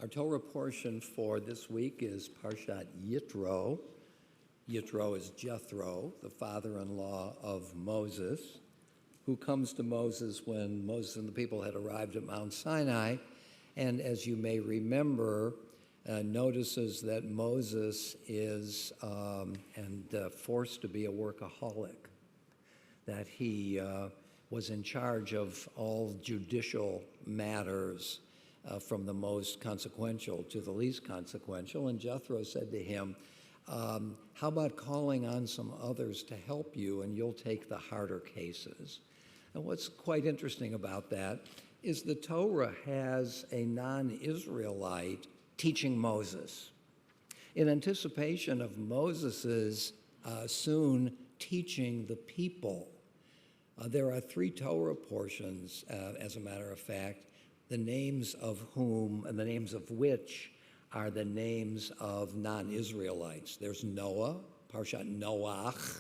Our Torah portion for this week is Parshat Yitro. Yitro is Jethro, the father-in-law of Moses, who comes to Moses when Moses and the people had arrived at Mount Sinai, and as you may remember, notices that Moses is forced to be a workaholic, that he was in charge of all judicial matters, from the most consequential to the least consequential. And Jethro said to him, how about calling on some others to help you, and you'll take the harder cases? And what's quite interesting about that is the Torah has a non-Israelite teaching Moses in anticipation of Moses's soon teaching the people. There are three Torah portions, as a matter of fact, the names of whom and the names of which are the names of non-Israelites. There's Noah, Parshat Noach.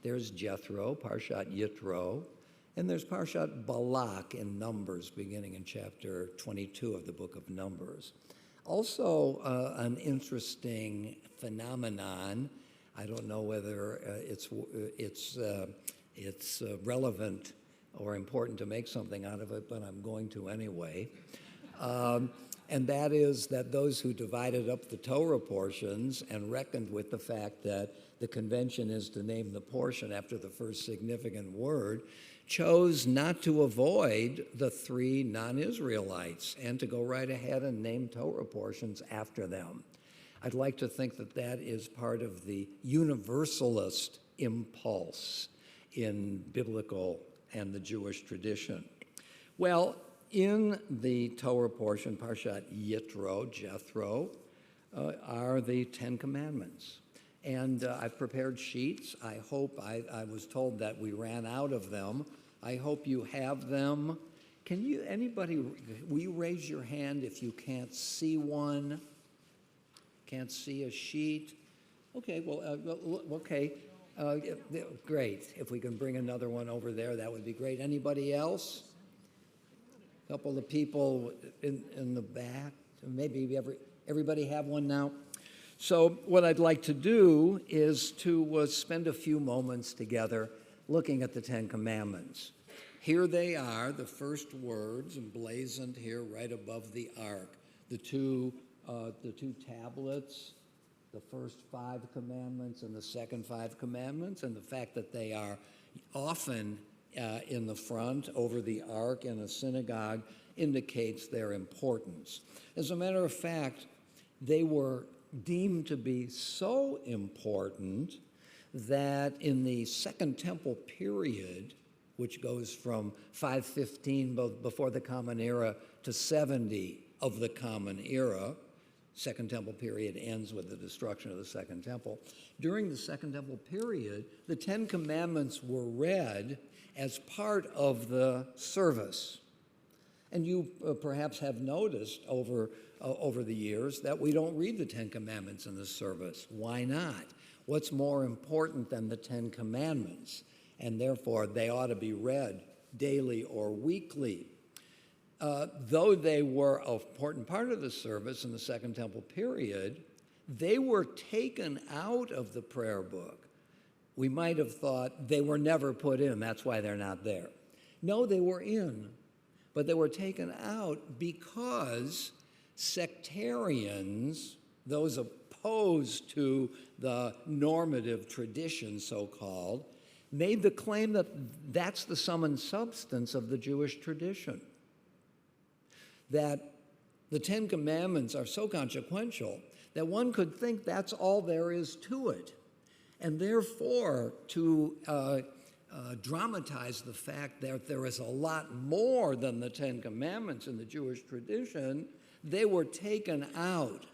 There's Jethro, Parshat Yitro. And there's Parshat Balak in Numbers, beginning in chapter 22 of the book of Numbers. Also, an interesting phenomenon. I don't know whether it's relevant or important to make something out of it, but I'm going to anyway. And that is that those who divided up the Torah portions and reckoned with the fact that the convention is to name the portion after the first significant word, chose not to avoid the three non-Israelites and to go right ahead and name Torah portions after them. I'd like to think that that is part of the universalist impulse in biblical and the Jewish tradition. Well, in the Torah portion, Parshat Yitro, Jethro, are the Ten Commandments. And I've prepared sheets. I hope, I was told that we ran out of them. I hope you have them. Can you, anybody, will you raise your hand if you can't see one? Can't see a sheet? Okay, well, okay. Great. If we can bring another one over there, that would be great. Anybody else? A couple of people in the back. Maybe everybody have one now? So what I'd like to do is to spend a few moments together looking at the Ten Commandments. Here they are, the first words emblazoned here right above the ark. The two tablets, the first 5 commandments and the second 5 commandments, and the fact that they are often in the front over the ark in a synagogue indicates their importance. As a matter of fact, they were deemed to be so important that in the Second Temple period, which goes from 515 before the Common Era to 70 of the Common Era, Second Temple period ends with the destruction of the Second Temple. During the Second Temple period, the Ten Commandments were read as part of the service. And you perhaps have noticed over the years that we don't read the Ten Commandments in the service. Why not? What's more important than the Ten Commandments? And therefore, they ought to be read daily or weekly. Though they were an important part of the service in the Second Temple period, they were taken out of the prayer book. We might have thought they were never put in, that's why they're not there. No, they were in, but they were taken out because sectarians, those opposed to the normative tradition, so-called, made the claim that that's the sum and substance of the Jewish tradition. That the Ten Commandments are so consequential that one could think that's all there is to it. And therefore, to dramatize the fact that there is a lot more than the Ten Commandments in the Jewish tradition, they were taken out.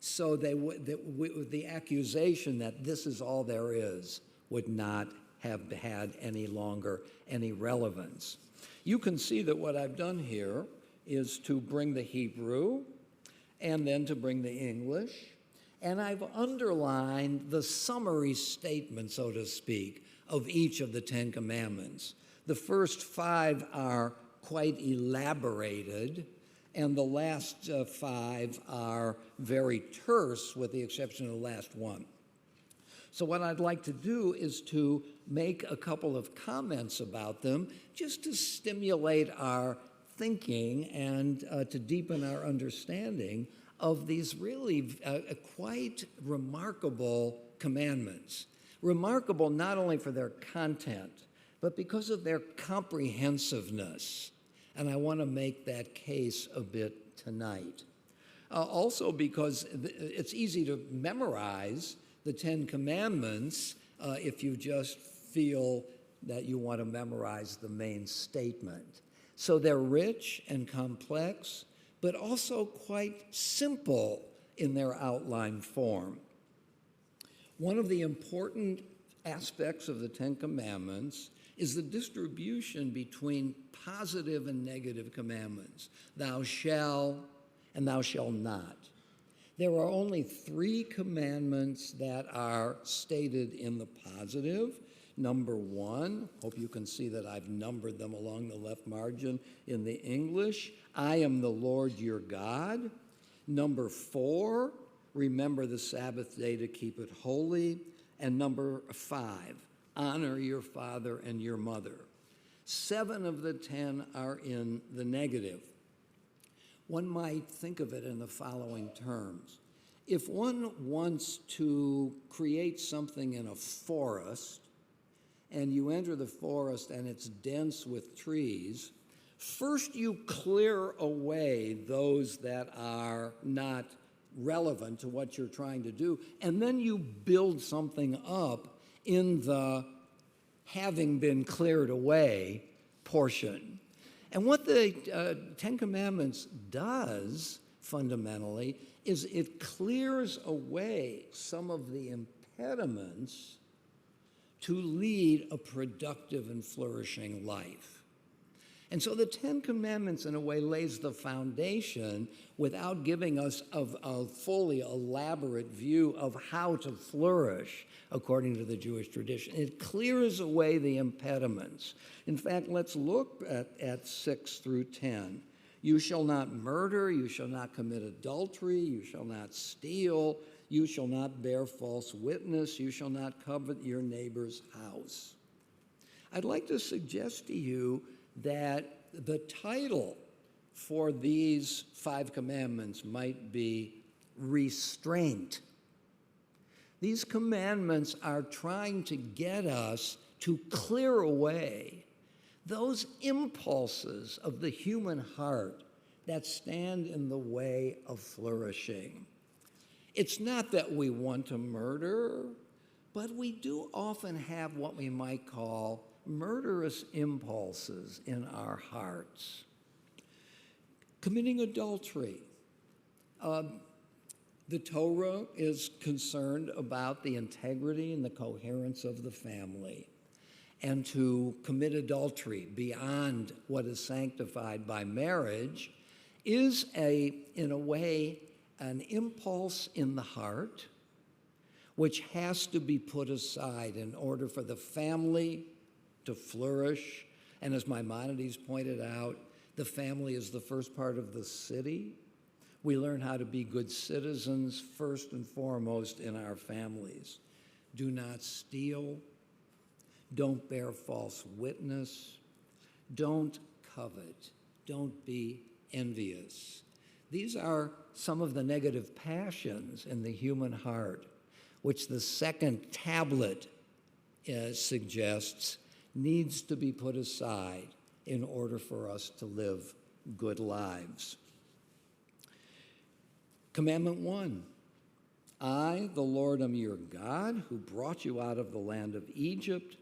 So the accusation that this is all there is would not have had any longer any relevance. You can see that what I've done here is to bring the Hebrew and then to bring the English. And I've underlined the summary statement, so to speak, of each of the Ten Commandments. The first 5 are quite elaborated, and the last 5 are very terse, with the exception of the last one. So what I'd like to do is to make a couple of comments about them, just to stimulate our thinking and to deepen our understanding of these really quite remarkable commandments. Remarkable not only for their content, but because of their comprehensiveness. And I want to make that case a bit tonight. Also because it's easy to memorize the 10 Commandments if you just feel that you want to memorize the main statement. So they're rich and complex, but also quite simple in their outline form. One of the important aspects of the 10 Commandments is the distribution between positive and negative commandments. Thou shalt and thou shalt not. There are only 3 commandments that are stated in the positive. Number 1, hope you can see that I've numbered them along the left margin in the English. I am the Lord your God. Number 4, remember the Sabbath day to keep it holy. And number 5, honor your father and your mother. 7 of the 10 are in the negative. One might think of it in the following terms. If one wants to create something in a forest, and you enter the forest and it's dense with trees, first you clear away those that are not relevant to what you're trying to do, and then you build something up in the having been cleared away portion. And what the 10 Commandments does, fundamentally, is it clears away some of the impediments to lead a productive and flourishing life. And so the 10 Commandments, in a way, lays the foundation without giving us a fully elaborate view of how to flourish according to the Jewish tradition. It clears away the impediments. In fact, let's look at 6 through 10. You shall not murder, you shall not commit adultery, you shall not steal, you shall not bear false witness, you shall not covet your neighbor's house. I'd like to suggest to you that the title for these 5 commandments might be restraint. These commandments are trying to get us to clear away those impulses of the human heart that stand in the way of flourishing. It's not that we want to murder, but we do often have what we might call murderous impulses in our hearts. Committing adultery. The Torah is concerned about the integrity and the coherence of the family. And to commit adultery beyond what is sanctified by marriage is, in a way, an impulse in the heart which has to be put aside in order for the family to flourish. And as Maimonides pointed out, the family is the first part of the city. We learn how to be good citizens first and foremost in our families. Do not steal. Don't bear false witness. Don't covet. Don't be envious. These are some of the negative passions in the human heart, which the second tablet suggests needs to be put aside in order for us to live good lives. Commandment 1, I, the Lord, am your God, who brought you out of the land of Egypt,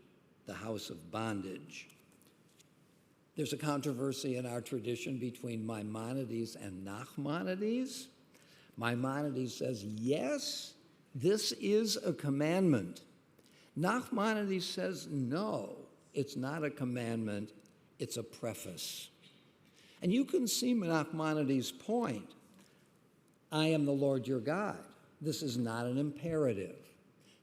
the house of bondage. There's a controversy in our tradition between Maimonides and Nachmanides. Maimonides says, yes, this is a commandment. Nachmanides says, no, it's not a commandment, it's a preface. And you can see Nachmanides' point. I am the Lord your God. This is not an imperative.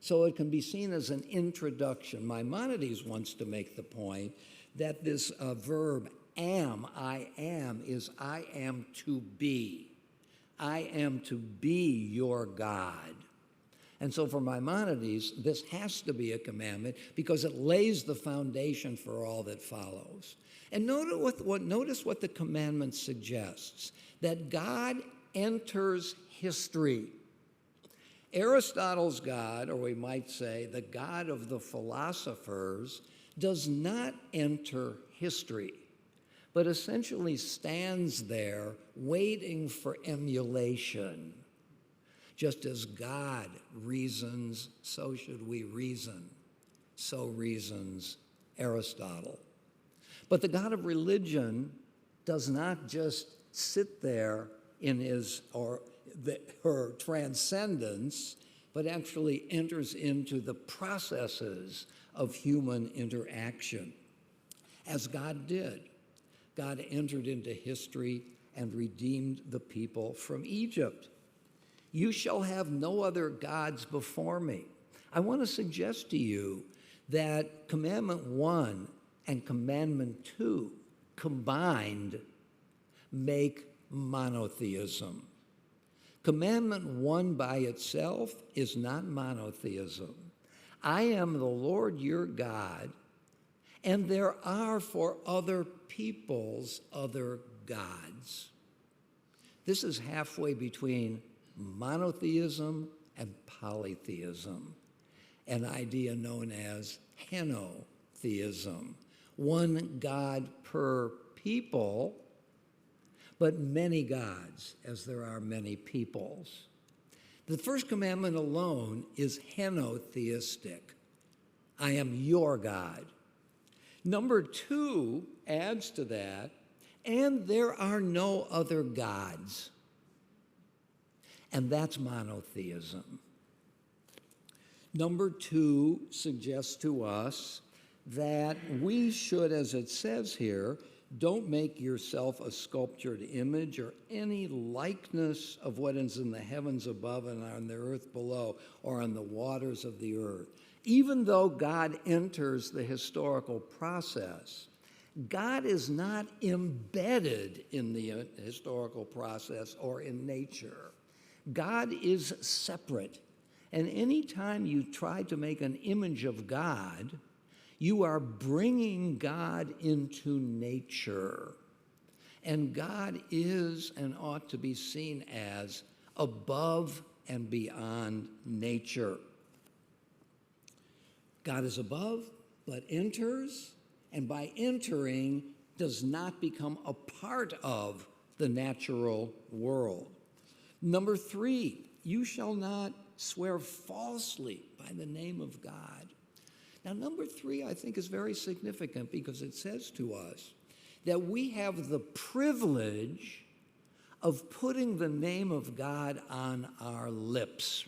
So it can be seen as an introduction. Maimonides wants to make the point that this verb, I am is I am to be. I am to be your God. And so for Maimonides, this has to be a commandment because it lays the foundation for all that follows. And notice what the commandment suggests, that God enters history. Aristotle's God, or we might say the God of the philosophers, does not enter history, but essentially stands there waiting for emulation. Just as God reasons, so should we reason. So reasons Aristotle. But the God of religion does not just sit there in her transcendence, but actually enters into the processes of human interaction. As God did, God entered into history and redeemed the people from Egypt. You shall have no other gods before me. I want to suggest to you that Commandment 1 and Commandment 2 combined make monotheism. Commandment 1 by itself is not monotheism. I am the Lord your God, and there are for other peoples other gods. This is halfway between monotheism and polytheism, an idea known as henotheism. One God per people, but many gods, as there are many peoples. The first commandment alone is henotheistic. I am your God. Number 2 adds to that, and there are no other gods. And that's monotheism. Number 2 suggests to us that we should, as it says here, don't make yourself a sculptured image or any likeness of what is in the heavens above and on the earth below or on the waters of the earth. Even though God enters the historical process, God is not embedded in the historical process or in nature. God is separate. And anytime you try to make an image of God, you are bringing God into nature. And God is and ought to be seen as above and beyond nature. God is above, but enters, and by entering, does not become a part of the natural world. Number 3, you shall not swear falsely by the name of God. Now, number 3, I think, is very significant because it says to us that we have the privilege of putting the name of God on our lips.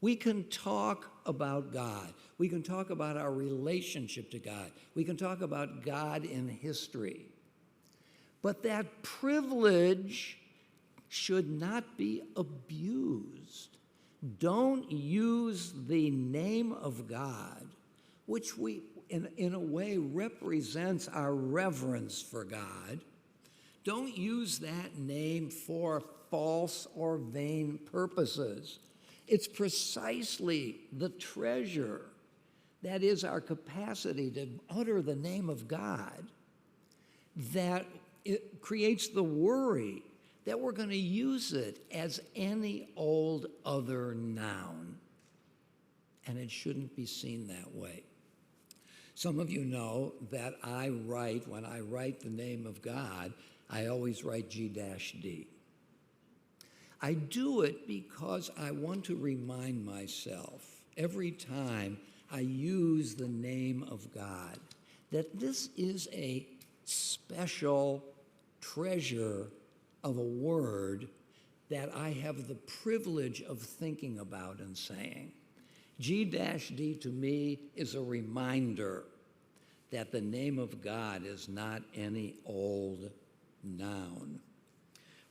We can talk about God. We can talk about our relationship to God. We can talk about God in history. But that privilege should not be abused. Don't use the name of God, which we, in a way, represents our reverence for God. Don't use that name for false or vain purposes. It's precisely the treasure, that is our capacity to utter the name of God, that it creates the worry that we're going to use it as any old other noun. And it shouldn't be seen that way. Some of you know that when I write the name of God, I always write G-D. I do it because I want to remind myself every time I use the name of God that this is a special treasure of a word that I have the privilege of thinking about and saying. G-D to me is a reminder that the name of God is not any old noun.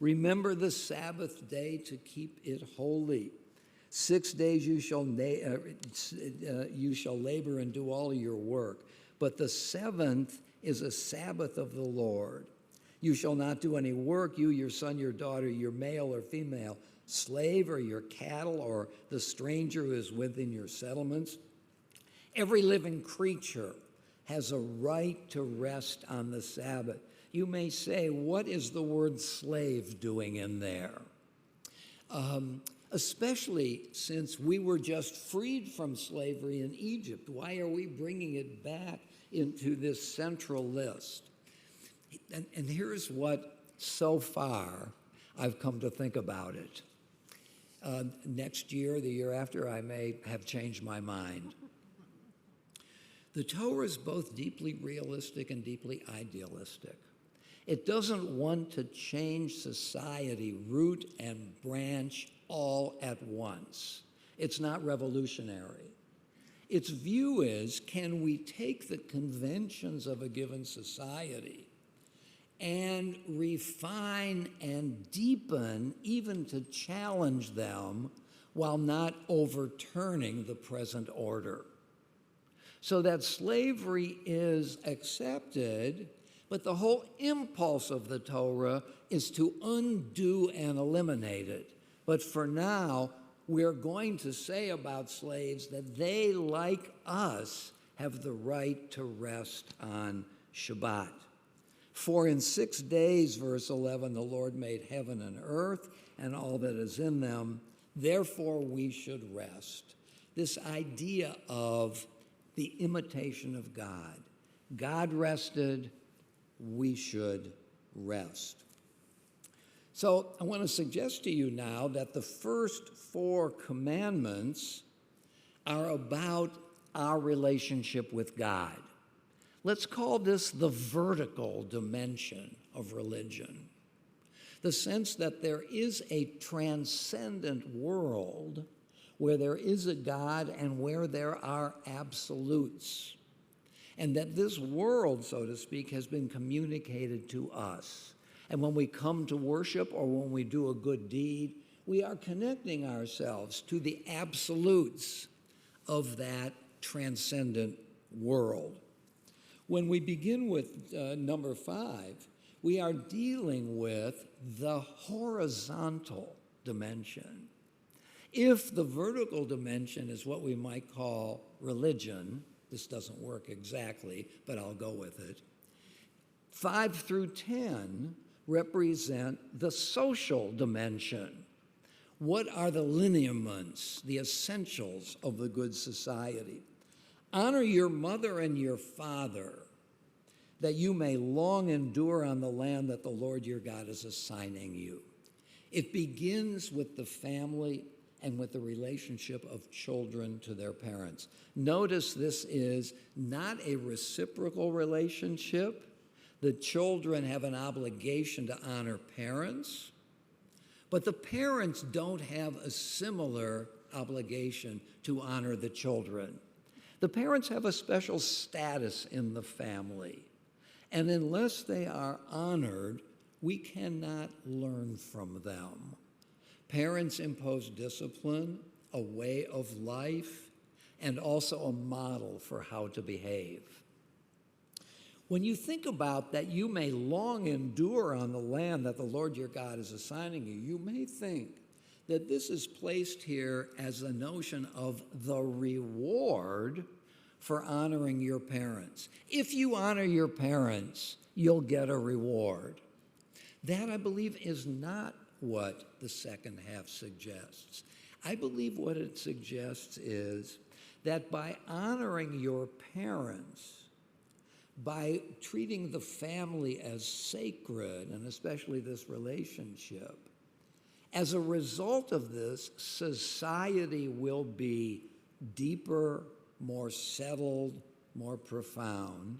Remember the Sabbath day to keep it holy. 6 days you shall labor and do all your work, but the 7th is a Sabbath of the Lord. You shall not do any work, you, your son, your daughter, your male or female slave, or your cattle, or the stranger who is within your settlements. Every living creature has a right to rest on the Sabbath. You may say, what is the word slave doing in there? Especially since we were just freed from slavery in Egypt. Why are we bringing it back into this central list? And here's what, so far, I've come to think about it. Next year, the year after, I may have changed my mind. The Torah is both deeply realistic and deeply idealistic. It doesn't want to change society root and branch all at once. It's not revolutionary. Its view is, can we take the conventions of a given society and refine and deepen, even to challenge them, while not overturning the present order? So that slavery is accepted, but the whole impulse of the Torah is to undo and eliminate it. But for now, we're going to say about slaves that they, like us, have the right to rest on Shabbat. For in 6 days, verse 11, the Lord made heaven and earth and all that is in them. Therefore, we should rest. This idea of the imitation of God. God rested, we should rest. So I want to suggest to you now that the first 4 commandments are about our relationship with God. Let's call this the vertical dimension of religion. The sense that there is a transcendent world where there is a God and where there are absolutes. And that this world, so to speak, has been communicated to us. And when we come to worship or when we do a good deed, we are connecting ourselves to the absolutes of that transcendent world. When we begin with number 5, we are dealing with the horizontal dimension. If the vertical dimension is what we might call religion, this doesn't work exactly, but I'll go with it. 5 through 10 represent the social dimension. What are the lineaments, the essentials of the good society? Honor your mother and your father, that you may long endure on the land that the Lord your God is assigning you. It begins with the family and with the relationship of children to their parents. Notice this is not a reciprocal relationship. The children have an obligation to honor parents, but the parents don't have a similar obligation to honor the children. The parents have a special status in the family, and unless they are honored, we cannot learn from them. Parents impose discipline, a way of life, and also a model for how to behave. When you think about that you may long endure on the land that the Lord your God is assigning you, you may think that this is placed here as a notion of the reward for honoring your parents. If you honor your parents, you'll get a reward. That, I believe, is not what the second half suggests. I believe what it suggests is that by honoring your parents, by treating the family as sacred, and especially this relationship, as a result of this, society will be deeper, more settled, more profound.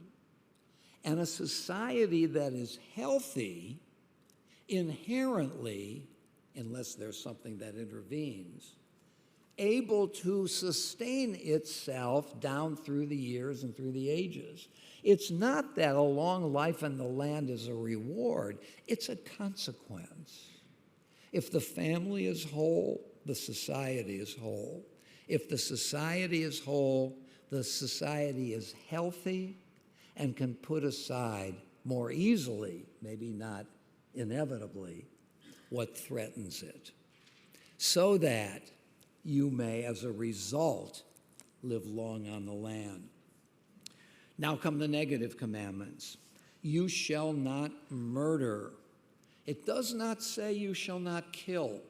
And a society that is healthy inherently, unless there's something that intervenes, able to sustain itself down through the years and through the ages. It's not that a long life in the land is a reward, it's a consequence. If the family is whole, the society is whole. If the society is whole, the society is healthy, and can put aside more easily, maybe not inevitably, what threatens it, so that you may, as a result, live long on the land. Now come the negative commandments. You shall not murder. It does not say you shall not kill.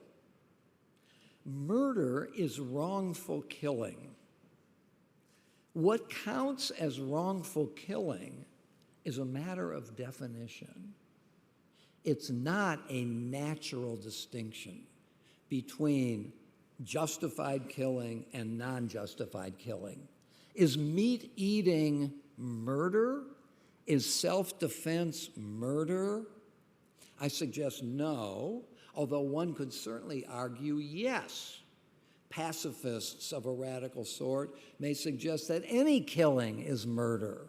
Murder is wrongful killing. What counts as wrongful killing is a matter of definition. It's not a natural distinction between justified killing and non-justified killing. Is meat eating murder? Is self-defense murder? I suggest no, although one could certainly argue yes. Pacifists of a radical sort may suggest that any killing is murder.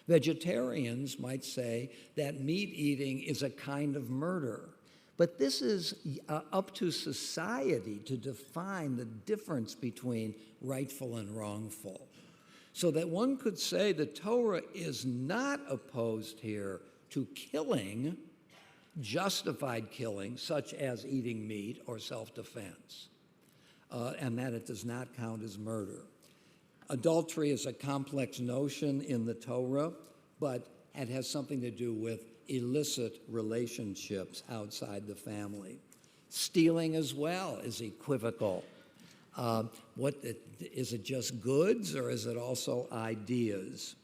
Vegetarians might say that meat eating is a kind of murder. But this is up to society to define the difference between rightful and wrongful. So that one could say the Torah is not opposed here to killing, justified killing, such as eating meat or self-defense, and that it does not count as murder. Adultery is a complex notion in the Torah, but it has something to do with illicit relationships outside the family. Stealing as well is equivocal. Is it just goods or is it also ideas?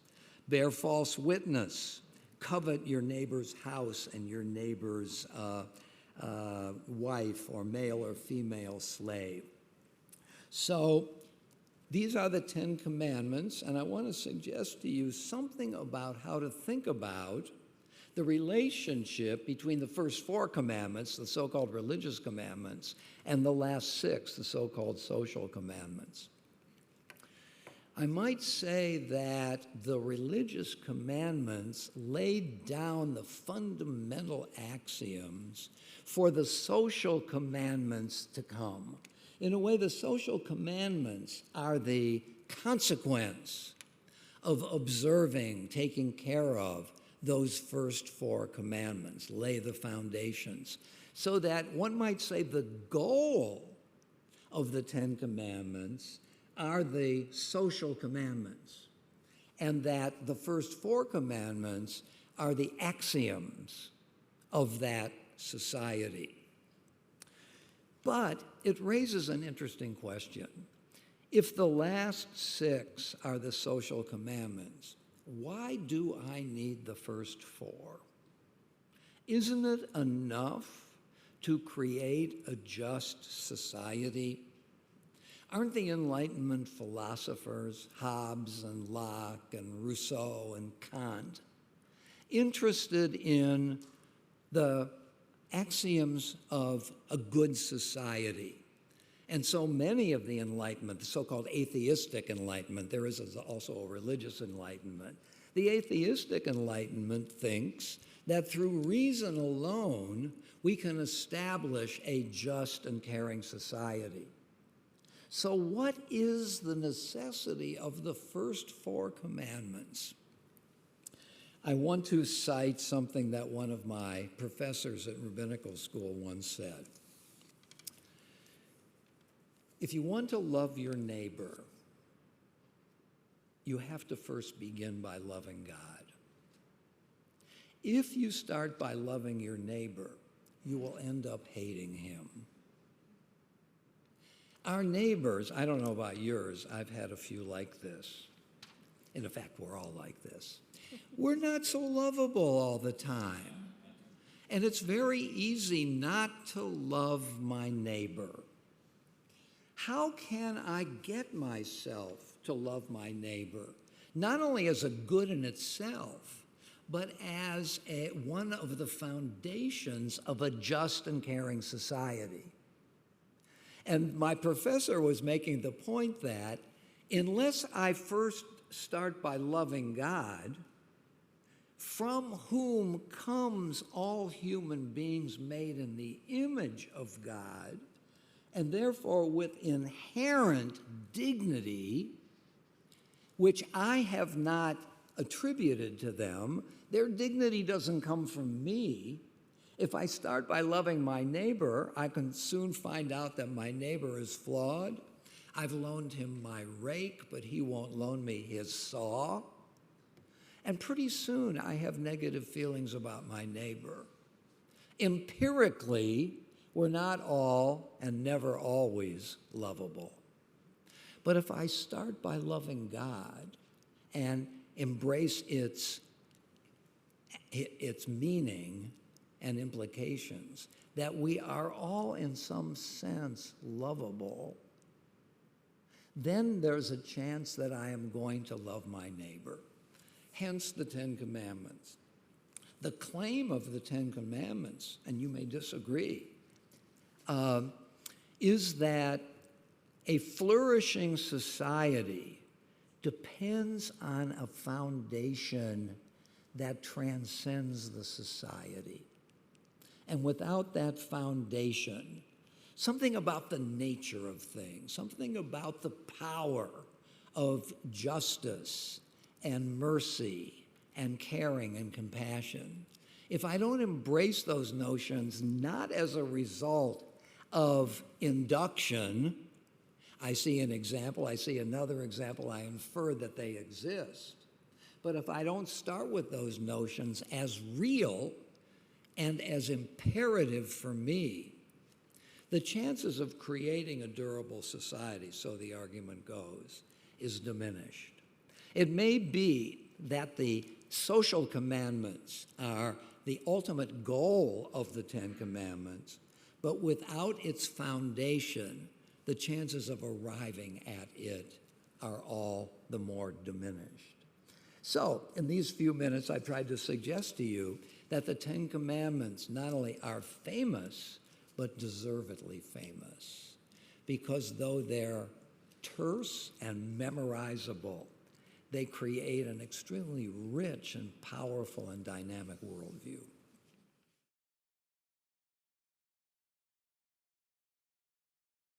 Bear false witness. Covet your neighbor's house and your neighbor's wife or male or female slave. So these are the 10 Commandments, and I want to suggest to you something about how to think about the relationship between the first 4 commandments, the so-called religious commandments, and the last 6, the so-called social commandments. I might say that the religious commandments laid down the fundamental axioms for the social commandments to come. In a way, the social commandments are the consequence of observing, taking care of those first 4 commandments, lay the foundations, so that one might say the goal of the 10 commandments are the social commandments, and that the first 4 commandments are the axioms of that society. But it raises an interesting question. If the last 6 are the social commandments, why do I need the first 4? Isn't it enough to create a just society? Aren't the Enlightenment philosophers, Hobbes and Locke and Rousseau and Kant, interested in the axioms of a good society? And so many of the Enlightenment, the so-called atheistic Enlightenment, there is also a religious Enlightenment. The atheistic Enlightenment thinks that through reason alone, we can establish a just and caring society. So what is the necessity of the first 4 commandments? I want to cite something that one of my professors at rabbinical school once said. If you want to love your neighbor, you have to first begin by loving God. If you start by loving your neighbor, you will end up hating him. Our neighbors, I don't know about yours, I've had a few like this. In fact, we're all like this. We're not so lovable all the time. And it's very easy not to love my neighbor. How can I get myself to love my neighbor, not only as a good in itself, but as one of the foundations of a just and caring society? And my professor was making the point that unless I first start by loving God, from whom comes all human beings made in the image of God, and therefore with inherent dignity, which I have not attributed to them. Their dignity doesn't come from me. If I start by loving my neighbor, I can soon find out that my neighbor is flawed. I've loaned him my rake, but he won't loan me his saw. And pretty soon I have negative feelings about my neighbor. Empirically, we're not all and never always lovable. But if I start by loving God and embrace its meaning and implications, that we are all in some sense lovable, then there's a chance that I am going to love my neighbor. Hence the Ten Commandments. The claim of the Ten Commandments, and you may disagree, is that a flourishing society depends on a foundation that transcends the society. And without that foundation, something about the nature of things, something about the power of justice and mercy and caring and compassion, if I don't embrace those notions, not as a result of induction, I see an example, I see another example, I infer that they exist. But if I don't start with those notions as real and as imperative for me, the chances of creating a durable society, so the argument goes, is diminished. It may be that the social commandments are the ultimate goal of the Ten Commandments, but without its foundation, the chances of arriving at it are all the more diminished. So, in these few minutes, I've tried to suggest to you that the Ten Commandments not only are famous, but deservedly famous, because though they're terse and memorizable, they create an extremely rich and powerful and dynamic worldview.